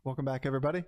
Welcome back, everybody.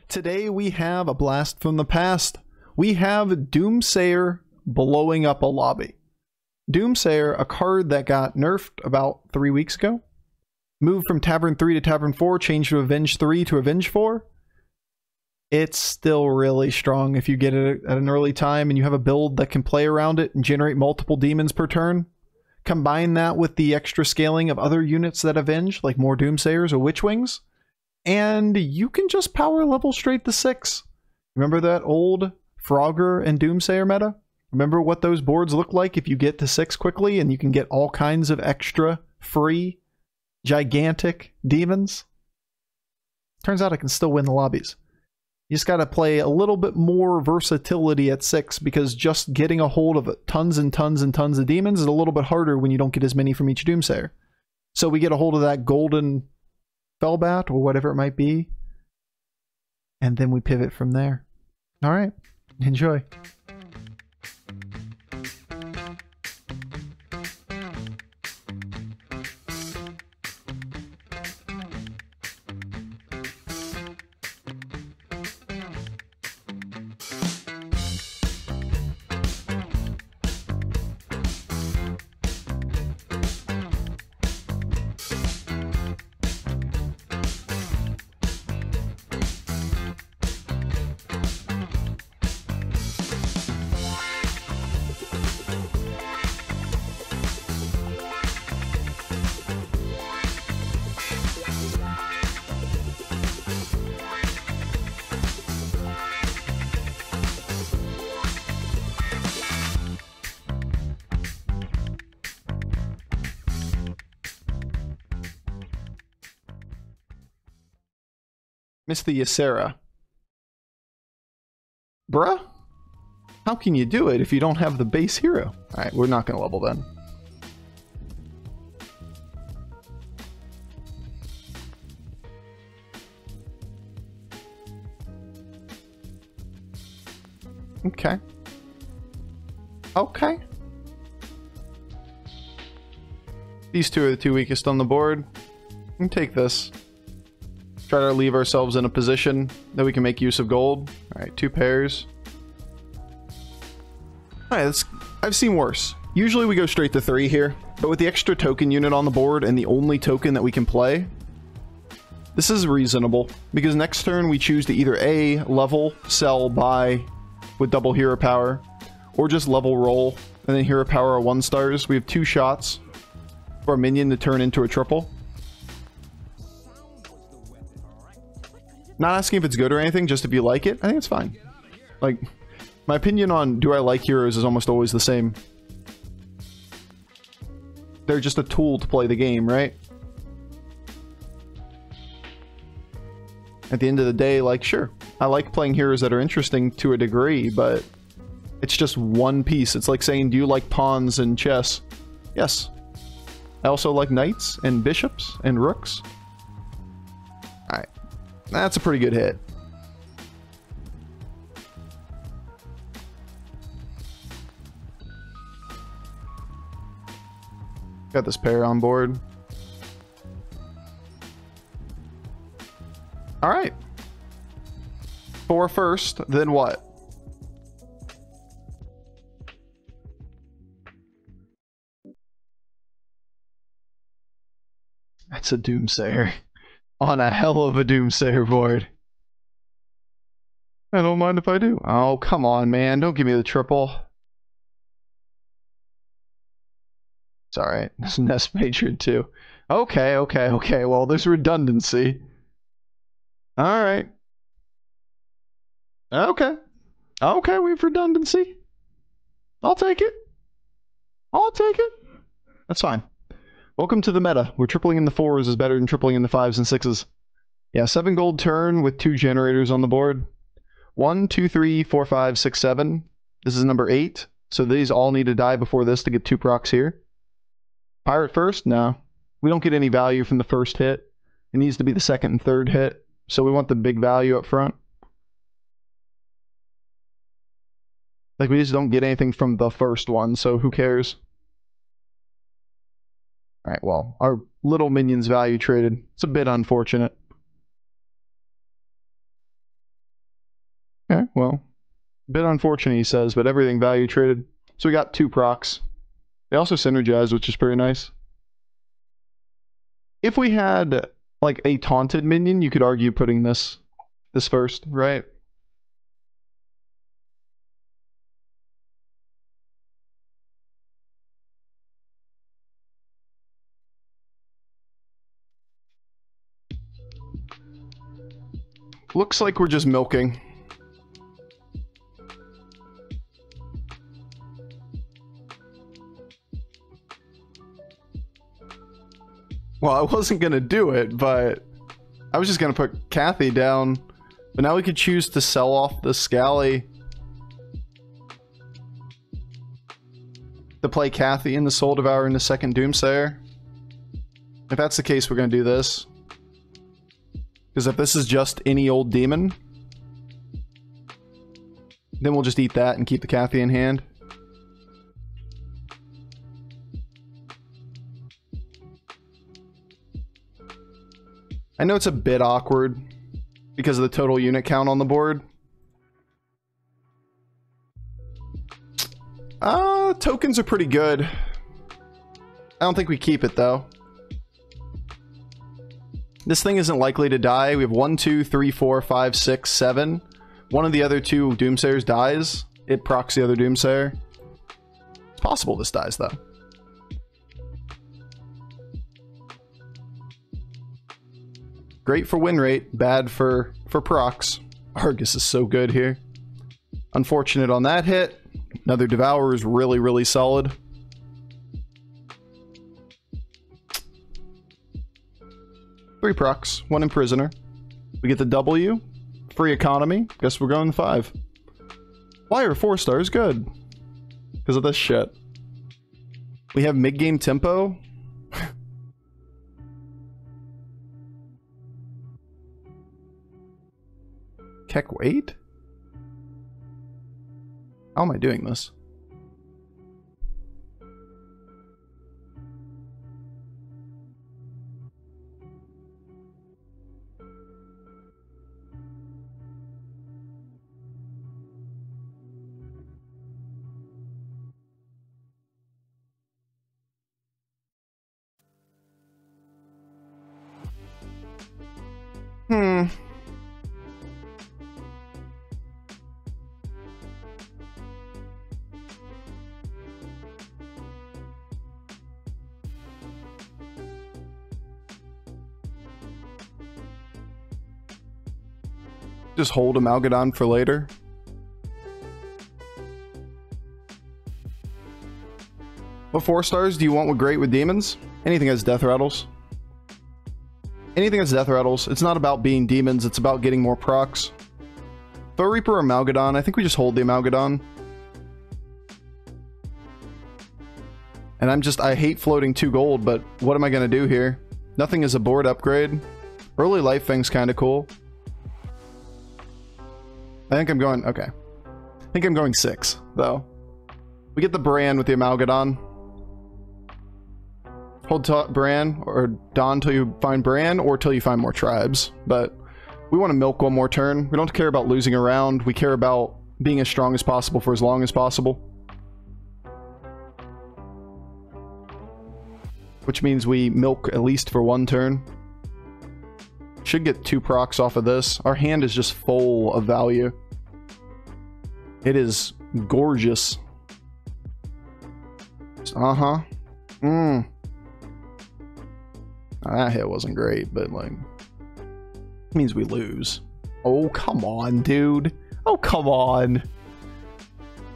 Today we have a blast from the past. We have Doomsayer blowing up a lobby. Doomsayer, a card that got nerfed about 3 weeks ago. Moved from Tavern 3 to Tavern 4, changed to Avenge 3 to Avenge 4. It's still really strong if you get it at an early time and you have a build that can play around it and generate multiple demons per turn. Combine that with the extra scaling of other units that avenge, like more Doomsayers or Witchwings, and you can just power level straight to 6. Remember that old Frogger and Doomsayer meta? Remember what those boards look like if you get to 6 quickly and you can get all kinds of extra, free, gigantic demons? Turns out I can still win the lobbies. You just gotta play a little bit more versatility at 6, because just getting a hold of tons and tons and tons of demons is a little bit harder when you don't get as many from each Doomsayer. So we get a hold of that golden Felbat, or whatever it might be, and then we pivot from there. Alright, enjoy. Mr. Ysera. Bruh? How can you do it if you don't have the base hero? Alright, we're not going to level then. Okay. Okay. These two are the two weakest on the board. We can take this. Try to leave ourselves in a position that we can make use of gold. Alright, 2 pairs. Alright, I've seen worse. Usually we go straight to 3 here, but with the extra token unit on the board and the only token that we can play, this is reasonable. Because next turn we choose to either A, level, sell, buy with double hero power, or just level roll, and then hero power 1 stars. We have 2 shots for a minion to turn into a triple. Not asking if it's good or anything, just if you like it, I think it's fine. Like, my opinion on do I like heroes is almost always the same. They're just a tool to play the game, right? At the end of the day, like, sure, I like playing heroes that are interesting to a degree, but it's just one piece. It's like saying, do you like pawns in chess? Yes. I also like knights and bishops and rooks. Alright. That's a pretty good hit. Got this pair on board. Alright. 4 first, then what? That's a Doomsayer. On a hell of a Doomsayer board. I don't mind if I do. Oh, come on, man. Don't give me the triple. It's alright. It's Nest Matron too. Okay. Well, there's redundancy. Alright. Okay, we have redundancy. I'll take it. That's fine. Welcome to the meta, where tripling in the 4s is better than tripling in the 5s and 6s. Yeah, 7 gold turn with 2 generators on the board. 1, 2, 3, 4, 5, 6, 7. This is number 8, so these all need to die before this to get 2 procs here. Pirate first? No. We don't get any value from the first hit. It needs to be the second and third hit, so we want the big value up front. Like, we just don't get anything from the first one, so who cares? Alright, well, our little minion's value traded. It's a bit unfortunate. Okay, well, a bit unfortunate, he says, but everything value traded. So we got 2 procs. They also synergize, which is pretty nice. If we had like a taunted minion, you could argue putting this first, right? Looks like we're just milking. Well, I wasn't gonna do it, but I was just gonna put Kathy down. But now we could choose to sell off the Scally to play Kathy in the Soul Devourer in the second Doomsayer. If that's the case, we're gonna do this. Because if this is just any old demon, then we'll just eat that and keep the Kathy in hand. I know it's a bit awkward because of the total unit count on the board. Tokens are pretty good. I don't think we keep it though. This thing isn't likely to die. We have 1, 2, 3, 4, 5, 6, 7. One of the other 2 Doomsayers dies. It procs the other Doomsayer. It's possible this dies though. Great for win rate, bad for procs. Argus is so good here. Unfortunate on that hit. Another Devourer is really, really solid. Three procs, 1 Imprisoner. We get the W, free economy. Guess we're going 5. Why are 4 stars good? Because of this shit. We have mid-game tempo. Keck wait? How am I doing this? Just hold Amalgadon for later. What 4 stars do you want with great with demons? Anything has death rattles. Anything that's death rattles. It's not about being demons, it's about getting more procs. Throw Reaper or Amalgadon. I think we just hold the Amalgadon. And I hate floating 2 gold, but what am I gonna do here? Nothing is a board upgrade. Early Life Thing's kinda cool. I think I'm going, okay. I think I'm going 6, though. We get the Bran with the Amalgadon. Hold Bran or Dawn till you find Bran or till you find more tribes. But we want to milk 1 more turn. We don't care about losing a round. We care about being as strong as possible for as long as possible. Which means we milk at least for 1 turn. Should get 2 procs off of this. Our hand is just full of value. It is gorgeous. Uh-huh. That hit wasn't great, but like, it means we lose. Oh, come on, dude. Oh, come on.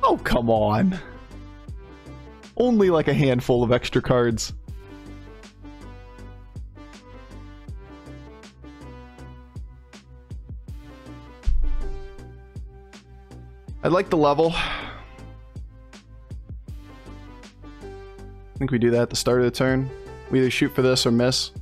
Oh, come on. Only like a handful of extra cards. I like the level. I think we do that at the start of the turn. We either shoot for this or miss.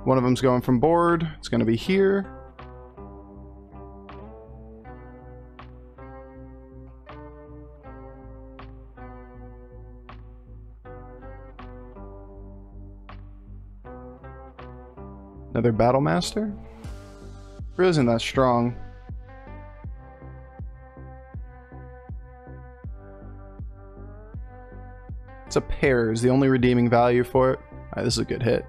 One of them's going from board. It's going to be here. Another Battle Master? Really isn't that strong. It's a pair is the only redeeming value for it. Alright, this is a good hit.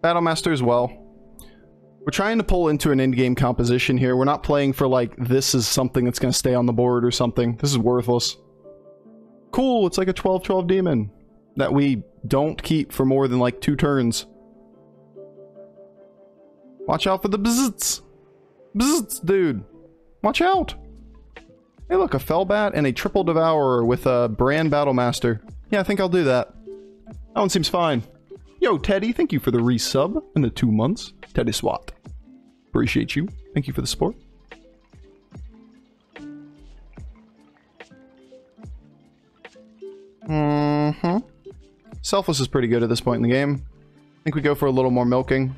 Battlemaster as well. We're trying to pull into an in-game composition here. We're not playing for like, this is something that's going to stay on the board or something. This is worthless. Cool, it's like a 12/12 demon that we don't keep for more than like 2 turns. Watch out for the bzzz. Bzzz, dude. Watch out. Hey look, a Felbat and a triple devourer with a brand Battlemaster. Yeah, I think I'll do that. That one seems fine. Yo, Teddy, thank you for the resub and the 2 months. Teddy Swat. Appreciate you. Thank you for the support. Selfless is pretty good at this point in the game. I think we go for a little more milking.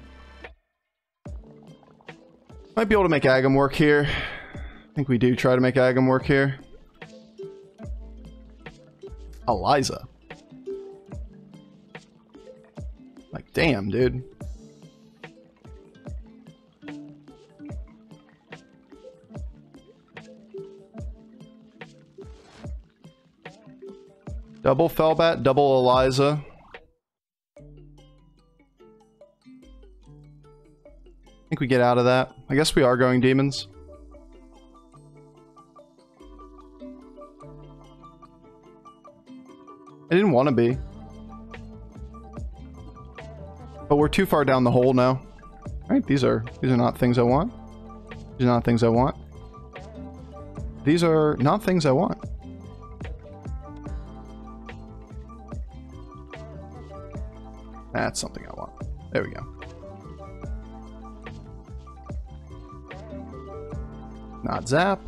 Might be able to make Aggem work here. I think we do try to make Aggem work here. Eliza. Like, damn, dude. Double Felbat, double Eliza. I think we get out of that. I guess we are going demons. I didn't want to be. But we're too far down the hole now. Right, these are not things I want. These are not things I want. These are not things I want. That's something I want. There we go. Not zap.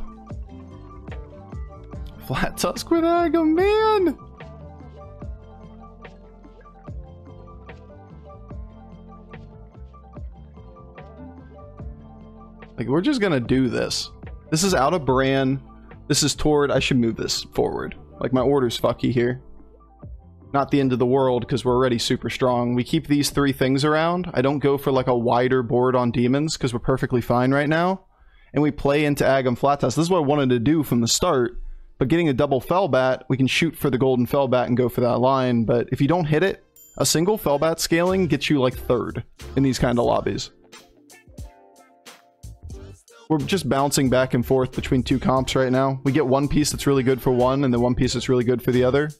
Flat Tusk with Aggem, man! Like, we're just gonna do this. This is out of brand. This is toward... I should move this forward. Like, my order's fucky here. Not the end of the world, because we're already super strong. We keep these 3 things around. I don't go for, like, a wider board on demons, because we're perfectly fine right now. And we play into Aggem Flat Tusk. This is what I wanted to do from the start. But getting a double Felbat, we can shoot for the golden Felbat and go for that line. But if you don't hit it, a single Felbat scaling gets you, like, 3rd in these kind of lobbies. We're just bouncing back and forth between 2 comps right now. We get one piece that's really good for one, and then one piece that's really good for the other.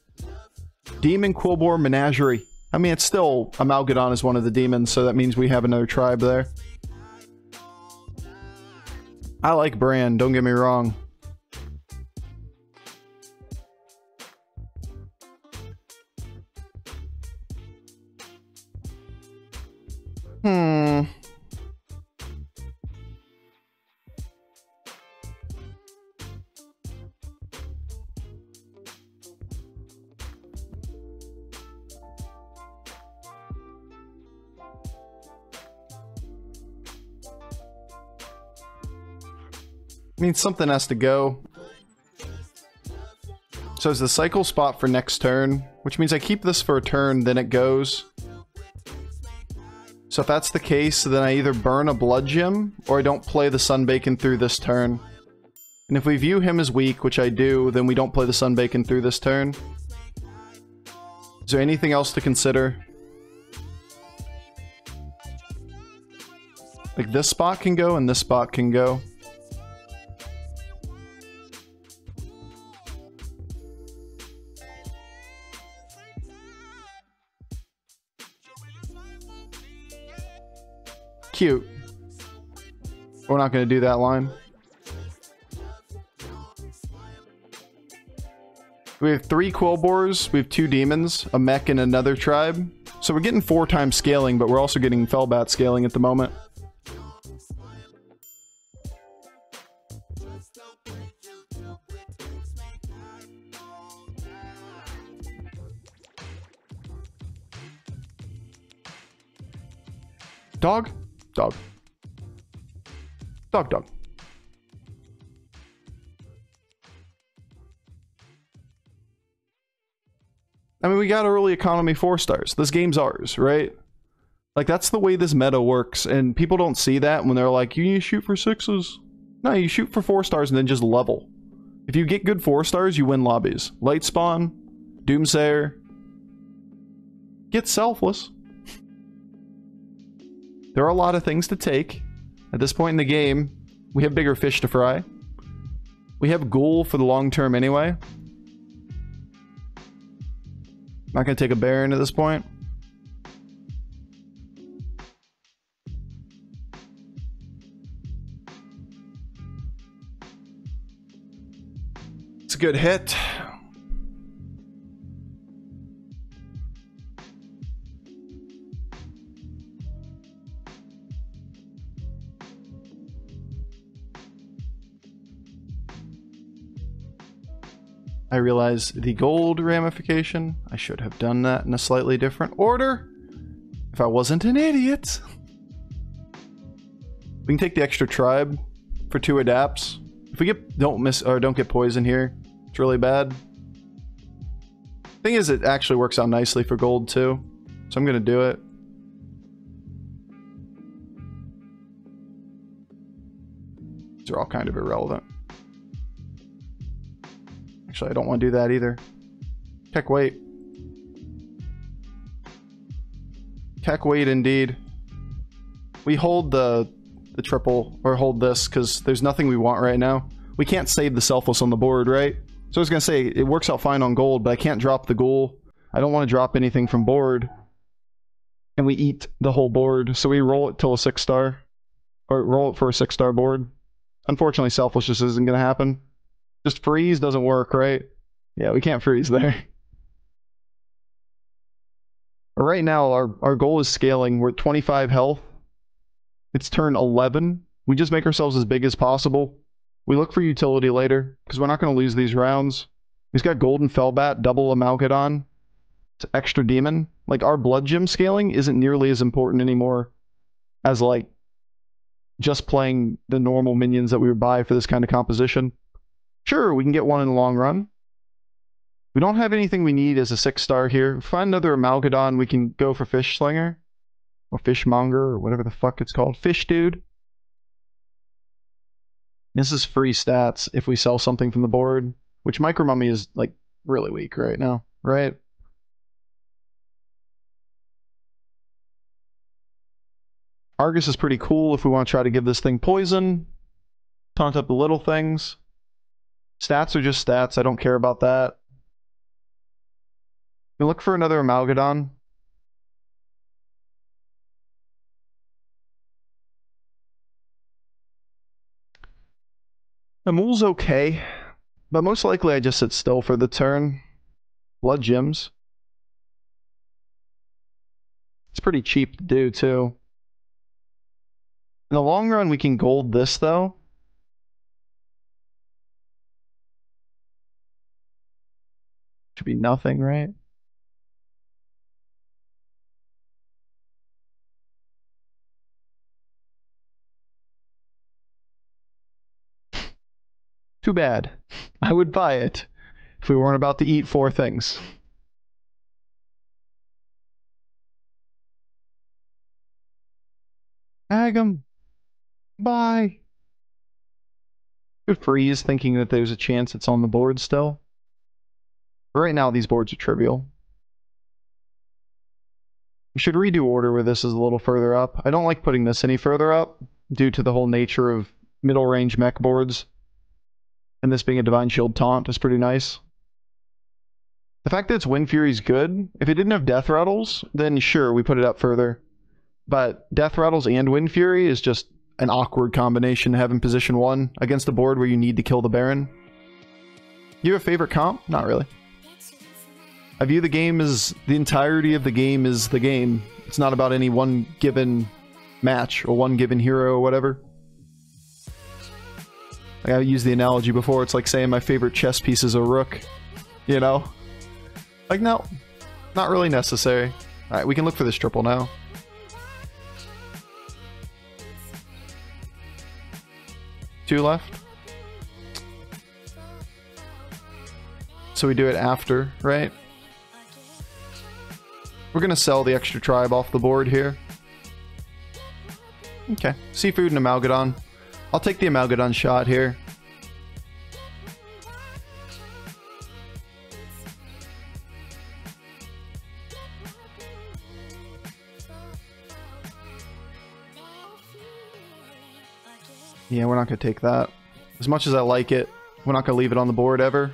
Demon Quilboar Menagerie. I mean, it's still... Amalgadon is one of the demons, so that means we have another tribe there. I like Bran, don't get me wrong. I mean, something has to go. So is the cycle spot for next turn, which means I keep this for a turn, then it goes. So if that's the case, then I either burn a Blood Gem, or I don't play the Sunbacon through this turn. And if we view him as weak, which I do, then we don't play the Sunbacon through this turn. Is there anything else to consider? Like, this spot can go, and this spot can go. Cute. We're not going to do that line. We have 3 Quilboars, we have 2 demons, a mech, and another tribe. So we're getting 4 times scaling, but we're also getting Felbat scaling at the moment. Dog? Dog. Dog. I mean, we got early economy 4 stars. This game's ours, right? Like, that's the way this meta works, and people don't see that when they're like, you need to shoot for 6s. No, you shoot for 4 stars and then just level. If you get good 4 stars, you win lobbies. Light Spawn, Doomsayer. Get Selfless. There are a lot of things to take. At this point in the game, we have bigger fish to fry. We have Ghoul for the long term anyway. Not going to take a Baron at this point. It's a good hit. I realize the gold ramification. I should have done that in a slightly different order if I wasn't an idiot. We can take the extra tribe for 2 adapts. If we don't get poison here, it's really bad. Thing is, it actually works out nicely for gold too, so I'm gonna do it. These are all kind of irrelevant. Actually, I don't want to do that either. Tech weight. Tech weight indeed. We hold the triple, or hold this, because there's nothing we want right now. We can't save the Selfless on the board, right? So I was going to say, it works out fine on gold, but I can't drop the Ghoul. I don't want to drop anything from board. And we eat the whole board, so we roll it till a 6-star. Or roll it for a 6-star board. Unfortunately, Selfless just isn't going to happen. Just freeze doesn't work, right? Yeah, we can't freeze there. But right now, our goal is scaling. We're at 25 health. It's turn 11. We just make ourselves as big as possible. We look for utility later, because we're not going to lose these rounds. He's got Golden Felbat, double Amalgadon. It's extra demon. Like, our blood gem scaling isn't nearly as important anymore as, like, just playing the normal minions that we would buy for this kind of composition. Sure, we can get one in the long run. We don't have anything we need as a 6-star here. Find another Amalgadon, we can go for Fish Slinger. Or Fishmonger, or whatever the fuck it's called. Fish Dude. This is free stats if we sell something from the board. Which Micro Mummy is, like, really weak right now, right? Argus is pretty cool if we want to try to give this thing poison. Taunt up the little things. Stats are just stats, I don't care about that. We look for another Amalgadon. The Mool's okay, but most likely I just sit still for the turn. Blood gems. It's pretty cheap to do, too. In the long run, we can gold this, though. Should be nothing, right? Too bad. I would buy it if we weren't about to eat 4 things. Aggem. Bye. Could freeze thinking that there's a chance it's on the board still. But right now these boards are trivial. We should redo order where this is a little further up. I don't like putting this any further up due to the whole nature of middle range mech boards. And this being a Divine Shield taunt is pretty nice. The fact that it's Wind Fury is good. If it didn't have Death Rattles, then sure, we put it up further. But Death Rattles and Wind Fury is just an awkward combination to have in position 1 against a board where you need to kill the Baron. You have a favorite comp? Not really. I view the game as the entirety of the game is the game. It's not about any one given match or one given hero or whatever. Like I used the analogy before, it's like saying my favorite chess piece is a rook. You know? Like, no. Not really necessary. Alright, we can look for this triple now. 2 left. So we do it after, right? We're gonna sell the extra tribe off the board here. Okay, seafood and Amalgadon. I'll take the Amalgadon shot here. Yeah, we're not gonna take that. As much as I like it, we're not gonna leave it on the board ever.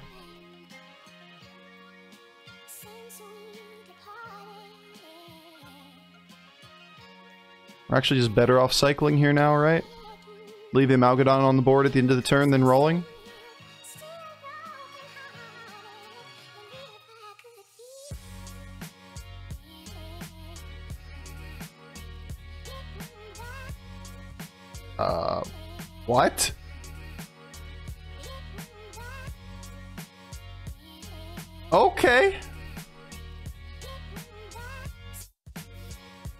We're actually just better off cycling here now, right? Leave the Amalgadon on the board at the end of the turn, then rolling. What? Okay.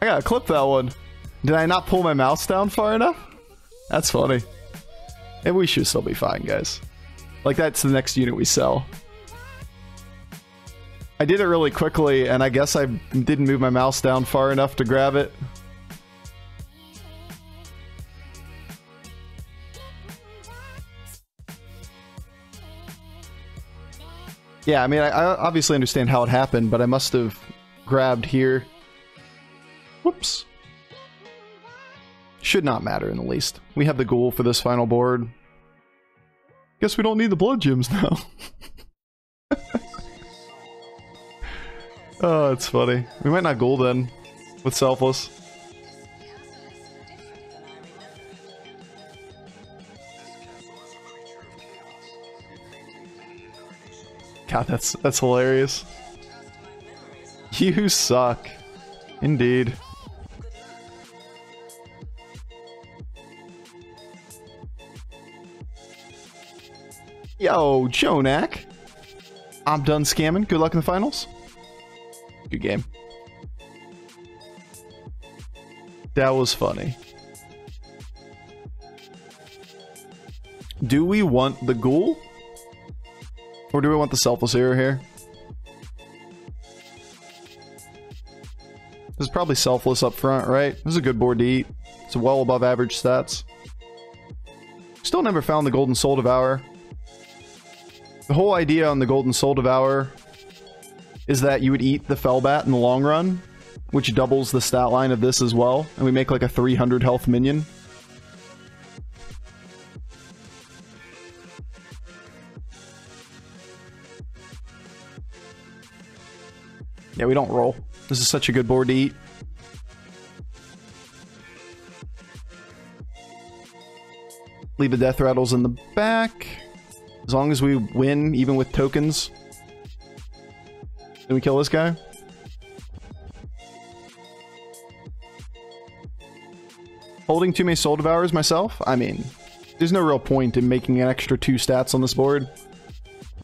I gotta clip that one. Did I not pull my mouse down far enough? That's funny. And we should still be fine, guys. Like, that's the next unit we sell. I did it really quickly, and I guess I didn't move my mouse down far enough to grab it. Yeah, I mean, I obviously understand how it happened, but I must have grabbed here. Whoops. Should not matter in the least. We have the ghoul for this final board. Guess we don't need the blood gems now. Oh, it's funny. We might not ghoul then with Selfless. God, that's hilarious. You suck. Indeed. Yo, Jonak. I'm done scamming. Good luck in the finals. Good game. That was funny. Do we want the ghoul? Or do we want the Selfless Hero here? This is probably Selfless up front, right? This is a good board to eat. It's well above average stats. Still never found the Golden Soul Devourer. The whole idea on the Golden Soul Devourer is that you would eat the Felbat in the long run, which doubles the stat line of this as well, and we make like a 300 health minion. Yeah, we don't roll. This is such a good board to eat. Leave the death rattles in the back. As long as we win, even with tokens. Can we kill this guy? Holding too many Soul Devourers myself? I mean, there's no real point in making an extra 2 stats on this board.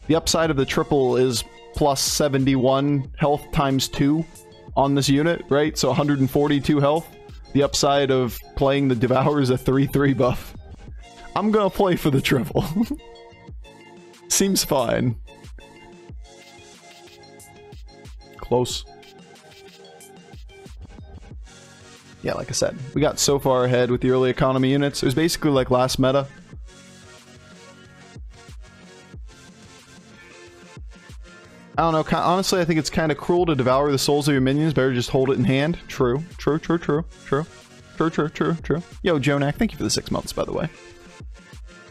The upside of the triple is plus 71 health times 2 on this unit, right? So 142 health. The upside of playing the Devour is a 3/3 buff. I'm gonna play for the triple. Seems fine. Close. Yeah, like I said, we got so far ahead with the early economy units. It was basically like last meta. I don't know, honestly I think it's kind of cruel to devour the souls of your minions. Better just hold it in hand. True. True, true, true, true. True, true, true, true. Yo, Jonak, thank you for the 6 months, by the way.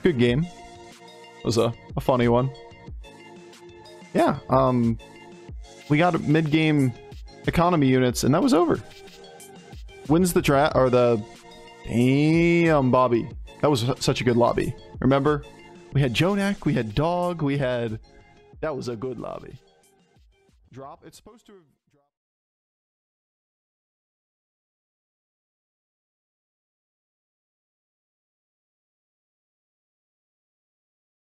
Good game. It was a funny one. Yeah, we got mid-game economy units, and that was over. Wins the draft, or the... Damn, Bobby. That was such a good lobby. Remember? We had Jonak, we had Dog, we had... That was a good lobby. Drop. It's supposed to have...